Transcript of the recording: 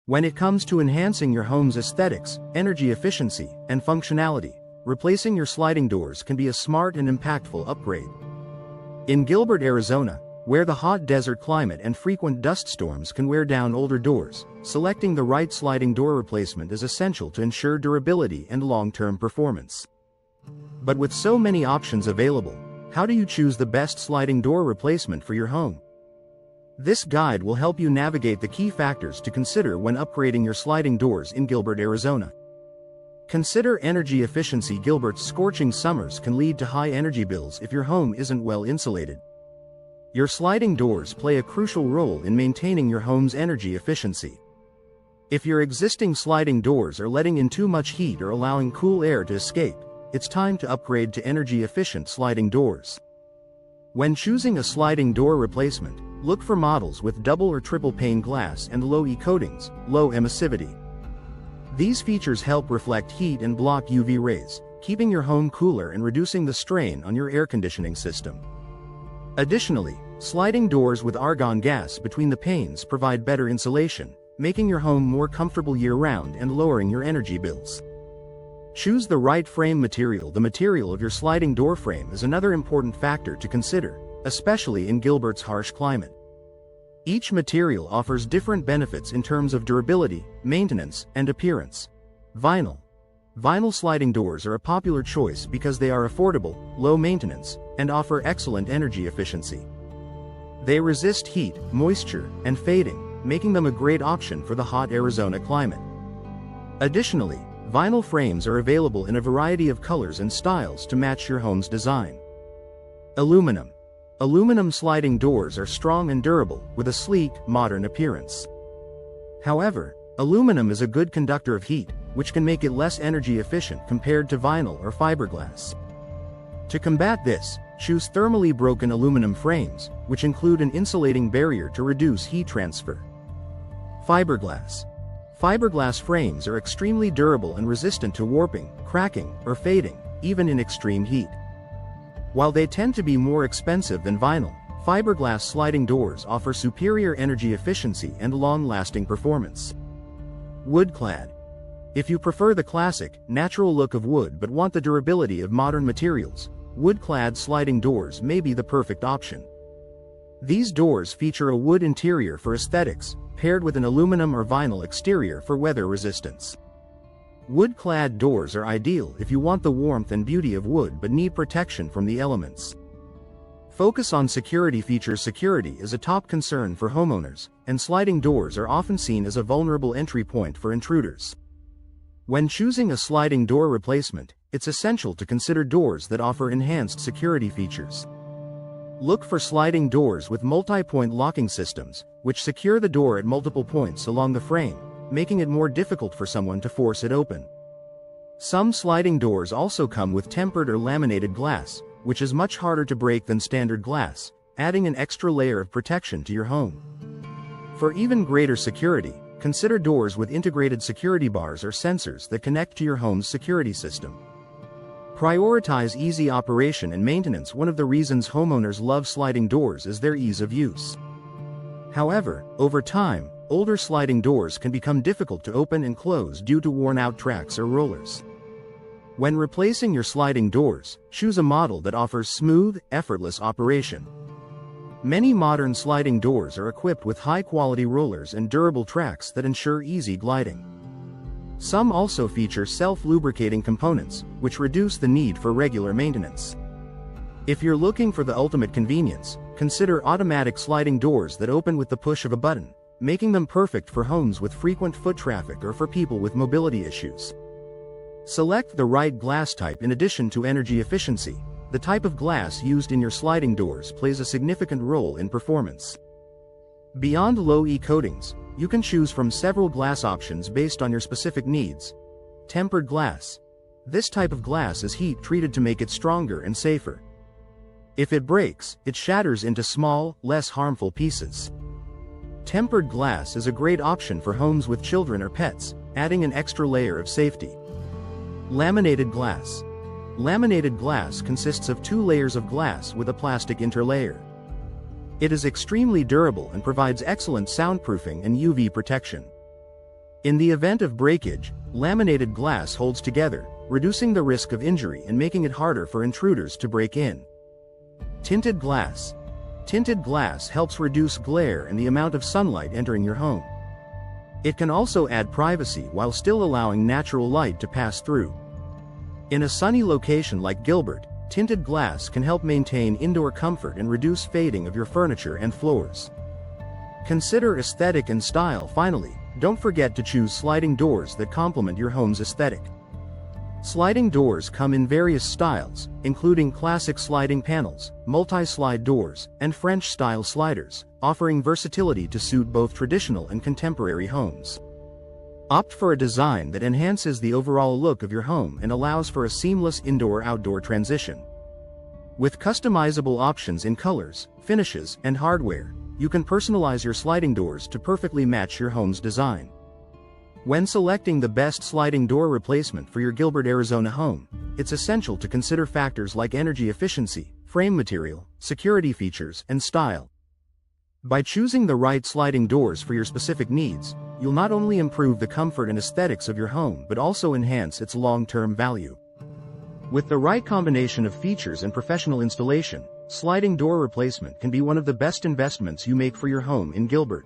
When it comes to enhancing your home's aesthetics, energy efficiency, and functionality, replacing your sliding doors can be a smart and impactful upgrade. In Gilbert, Arizona, where the hot desert climate and frequent dust storms can wear down older doors, selecting the right sliding door replacement is essential to ensure durability and long-term performance. But with so many options available, how do you choose the best sliding door replacement for your home? This guide will help you navigate the key factors to consider when upgrading your sliding doors in Gilbert, Arizona. Consider energy efficiency. Gilbert's scorching summers can lead to high energy bills if your home isn't well insulated. Your sliding doors play a crucial role in maintaining your home's energy efficiency. If your existing sliding doors are letting in too much heat or allowing cool air to escape, it's time to upgrade to energy-efficient sliding doors. When choosing a sliding door replacement, look for models with double or triple pane glass and low E coatings, low emissivity. These features help reflect heat and block UV rays, keeping your home cooler and reducing the strain on your air conditioning system. Additionally, sliding doors with argon gas between the panes provide better insulation, making your home more comfortable year-round and lowering your energy bills. Choose the right frame material. The material of your sliding door frame is another important factor to consider, especially in Gilbert's harsh climate. Each material offers different benefits in terms of durability, maintenance, and appearance. Vinyl sliding doors are a popular choice because they are affordable, low maintenance, and offer excellent energy efficiency. They resist heat, moisture, and fading, making them a great option for the hot Arizona climate. Additionally, vinyl frames are available in a variety of colors and styles to match your home's design. Aluminum sliding doors are strong and durable, with a sleek, modern appearance. However, aluminum is a good conductor of heat, which can make it less energy efficient compared to vinyl or fiberglass. To combat this, choose thermally broken aluminum frames, which include an insulating barrier to reduce heat transfer. Fiberglass frames are extremely durable and resistant to warping, cracking, or fading, even in extreme heat. While they tend to be more expensive than vinyl, fiberglass sliding doors offer superior energy efficiency and long-lasting performance. Wood-clad. If you prefer the classic, natural look of wood but want the durability of modern materials, wood-clad sliding doors may be the perfect option. These doors feature a wood interior for aesthetics, paired with an aluminum or vinyl exterior for weather resistance. Wood-clad doors are ideal if you want the warmth and beauty of wood but need protection from the elements. Focus on security features. Security is a top concern for homeowners, and sliding doors are often seen as a vulnerable entry point for intruders. When choosing a sliding door replacement, it's essential to consider doors that offer enhanced security features. Look for sliding doors with multi-point locking systems, which secure the door at multiple points along the frame, making it more difficult for someone to force it open. Some sliding doors also come with tempered or laminated glass, which is much harder to break than standard glass, adding an extra layer of protection to your home. For even greater security, consider doors with integrated security bars or sensors that connect to your home's security system. Prioritize easy operation and maintenance. One of the reasons homeowners love sliding doors is their ease of use. However, over time, older sliding doors can become difficult to open and close due to worn-out tracks or rollers. When replacing your sliding doors, choose a model that offers smooth, effortless operation. Many modern sliding doors are equipped with high-quality rollers and durable tracks that ensure easy gliding. Some also feature self-lubricating components, which reduce the need for regular maintenance. If you're looking for the ultimate convenience, consider automatic sliding doors that open with the push of a button, making them perfect for homes with frequent foot traffic or for people with mobility issues. Select the right glass type. In addition to energy efficiency, the type of glass used in your sliding doors plays a significant role in performance. Beyond low E coatings, you can choose from several glass options based on your specific needs. Tempered glass. This type of glass is heat-treated to make it stronger and safer. If it breaks, it shatters into small, less harmful pieces. Tempered glass is a great option for homes with children or pets, adding an extra layer of safety. Laminated glass. Laminated glass consists of 2 layers of glass with a plastic interlayer. It is extremely durable and provides excellent soundproofing and UV protection. In the event of breakage, laminated glass holds together, reducing the risk of injury and making it harder for intruders to break in. Tinted glass. Tinted glass helps reduce glare and the amount of sunlight entering your home. It can also add privacy while still allowing natural light to pass through. In a sunny location like Gilbert, tinted glass can help maintain indoor comfort and reduce fading of your furniture and floors. Consider aesthetic and style. Finally, don't forget to choose sliding doors that complement your home's aesthetic. Sliding doors come in various styles, including classic sliding panels, multi-slide doors, and French-style sliders, offering versatility to suit both traditional and contemporary homes. Opt for a design that enhances the overall look of your home and allows for a seamless indoor-outdoor transition. With customizable options in colors, finishes, and hardware, you can personalize your sliding doors to perfectly match your home's design. When selecting the best sliding door replacement for your Gilbert, Arizona home, it's essential to consider factors like energy efficiency, frame material, security features, and style. By choosing the right sliding doors for your specific needs, you'll not only improve the comfort and aesthetics of your home but also enhance its long-term value. With the right combination of features and professional installation, sliding door replacement can be one of the best investments you make for your home in Gilbert.